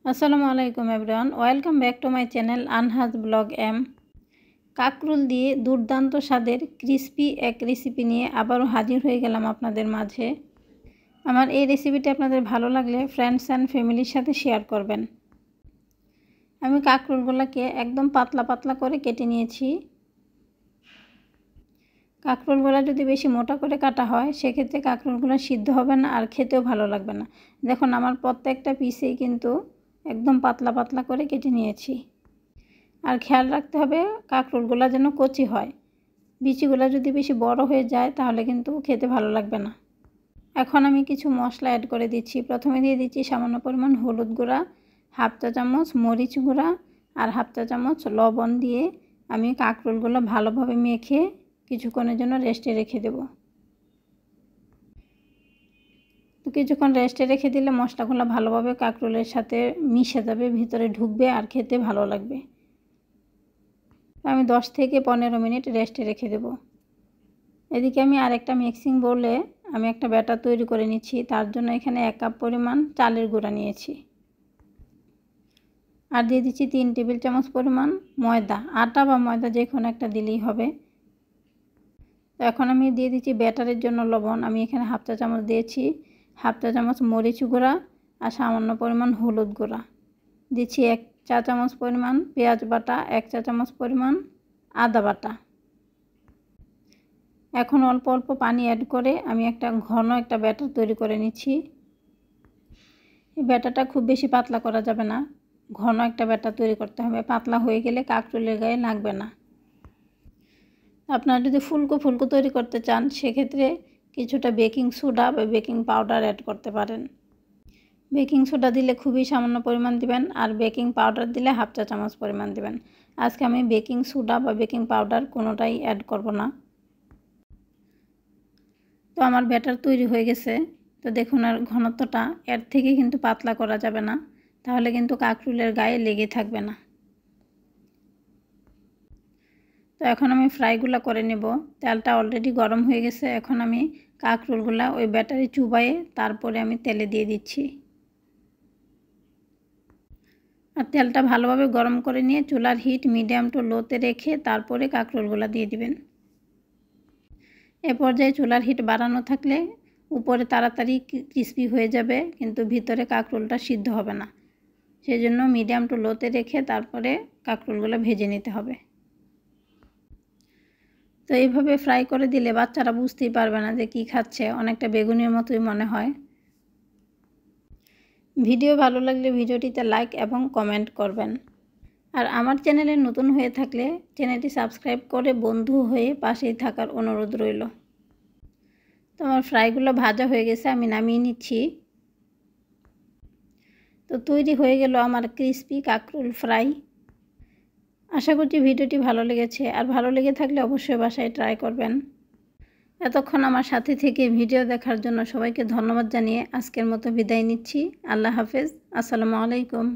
আসসালামু আলাইকুম everyone, welcome back to my channel আনহাজ ব্লগ এম। কাকরুল দিয়ে দুর্দান্ত স্বাদের ক্রিস্পি এক রেসিপি নিয়ে আবারও হাজির হয়ে গেলাম আপনাদের মাঝে। আমার এই রেসিপিটি আপনাদের ভালো লাগলে ফ্রেন্ডস অ্যান্ড ফ্যামিলির সাথে শেয়ার করবেন। আমি কাকরুলগুলোকে একদম পাতলা পাতলা করে কেটে নিয়েছি। কাকরুলগুলো যদি বেশি মোটা করে কাটা হয় সেক্ষেত্রে কাকরুলগুলো সিদ্ধ হবে না আর খেতেও ভালো লাগবে না। দেখুন আমার প্রত্যেকটা পিসেই কিন্তু একদম পাতলা পাতলা করে কেটে নিয়েছি। আর খেয়াল রাখতে হবে কাকরুলগুলো যেন কচি হয়। বিচিগুলো যদি বেশি বড় হয়ে যায় তাহলে কিন্তু খেতে ভালো লাগবে না। এখন আমি কিছু মশলা অ্যাড করে দিচ্ছি। প্রথমে দিয়ে দিচ্ছি সামান্য পরিমাণ হলুদ গুঁড়া, হাফ চা চামচ মরিচ গুঁড়া আর হাফ চা চামচ লবণ দিয়ে আমি কাকরুলগুলো ভালোভাবে মেখে কিছুক্ষণের জন্য রেস্টে রেখে দেব। তো কিছুক্ষণ রেস্টে রেখে দিলে মশলাগুলো ভালোভাবে কাকরুলের সাথে মিশে যাবে, ভিতরে ঢুকবে আর খেতে ভালো লাগবে। আমি 10 থেকে 15 মিনিট রেস্টে রেখে দেব। এদিকে আমি আরেকটা মিক্সিং বোলে আমি একটা ব্যাটার তৈরি করে নিচ্ছি। তার জন্য এখানে 1 কাপ পরিমাণ চালের গুঁড়া নিয়েছি আর দিয়ে দিচ্ছি 3 টেবিল চামচ পরিমাণ ময়দা। আটা বা ময়দা যে কোনো একটা দিলেই হবে। তো এখন আমি দিয়ে দিচ্ছি ব্যাটারের জন্য লবণ। আমি এখানে হাফ চা চামচ দিয়েছি, হাফ চা চামচ মরিচ গুঁড়া আর সামান্য পরিমাণ হলুদ গুঁড়া দিচ্ছি, 1 চা চামচ পরিমাণ পেঁয়াজ বাটা, 1 চা চামচ পরিমাণ আদা বাটা। এখন অল্প অল্প পানি অ্যাড করে আমি ঘন একটা ব্যাটার তৈরি করে নিচ্ছি। এই ব্যাটারটা খুব বেশি পাতলা করা যাবে না, ঘন একটা ব্যাটার তৈরি করতে হবে। পাতলা হয়ে গেলে কাকরুলের গায়ে লাগবে না। আপনারা যদি ফুলকো ফুলকো তৈরি করতে চান সেক্ষেত্রে কিছুটা বেকিং সোডা বা বেকিং পাউডার অ্যাড করতে পারেন। বেকিং সোডা দিলে খুবই সামান্য পরিমাণ দিবেন আর বেকিং পাউডার দিলে হাফ চা চামচ পরিমাণ দিবেন। আজকে আমি বেকিং সোডা বা বেকিং পাউডার কোনোটাই অ্যাড করব না। তো আমার ব্যাটার তৈরি হয়ে গেছে। তো দেখুন আর ঘনত্বটা এর থেকে কিন্তু পাতলা করা যাবে না, তাহলে কিন্তু কাকরুলের গায়ে লেগে থাকবে না। তো এখন আমি ফ্রাইগুলো করে নেব। তেলটা অলরেডি গরম হয়ে গেছে। এখন আমি কাকরুলগুলো ওই ব্যাটারে চুবাইয়ে তারপরে আমি তেলে দিয়ে দিচ্ছি। আর তেলটা ভালোভাবে গরম করে নিয়ে চুলার হিট মিডিয়াম টু লোতে রেখে তারপরে কাকরুলগুলো দিয়ে দিবেন। এ পর্যায়ে চুলার হিট বাড়ানো থাকলে উপরে তাড়াতাড়ি ক্রিস্পি হয়ে যাবে, কিন্তু ভিতরে কাকরুলটা সিদ্ধ হবে না। সেই জন্য মিডিয়াম টু লোতে রেখে তারপরে কাকরুলগুলো ভেজে নিতে হবে। তো এইভাবে ফ্রাই করে দিলে বাচ্চারা বুঝতেই পারবে না যে কি খাচ্ছে, অনেকটা বেগুনের মতোই মনে হয়। ভিডিও ভালো লাগলে ভিডিওটিতে লাইক এবং কমেন্ট করবেন। আর আমার চ্যানেলে নতুন হয়ে থাকলে চ্যানেলটি সাবস্ক্রাইব করে বন্ধু হয়ে পাশেই থাকার অনুরোধ রইল। তো আমার ফ্রাইগুলো ভাজা হয়ে গেছে, আমি নামিয়ে নিচ্ছি। তো তৈরি হয়ে গেল আমার ক্রিস্পি কাকরুল ফ্রাই। আশা করছি ভিডিওটি ভালো লেগেছে, আর ভালো লেগে থাকলে অবশ্যই বাসায় ট্রাই করবেন। এতক্ষণ আমার সাথে থেকে ভিডিও দেখার জন্য সবাইকে ধন্যবাদ জানিয়ে আজকের মতো বিদায় নিচ্ছি। আল্লাহ হাফেজ, আসসালামু আলাইকুম।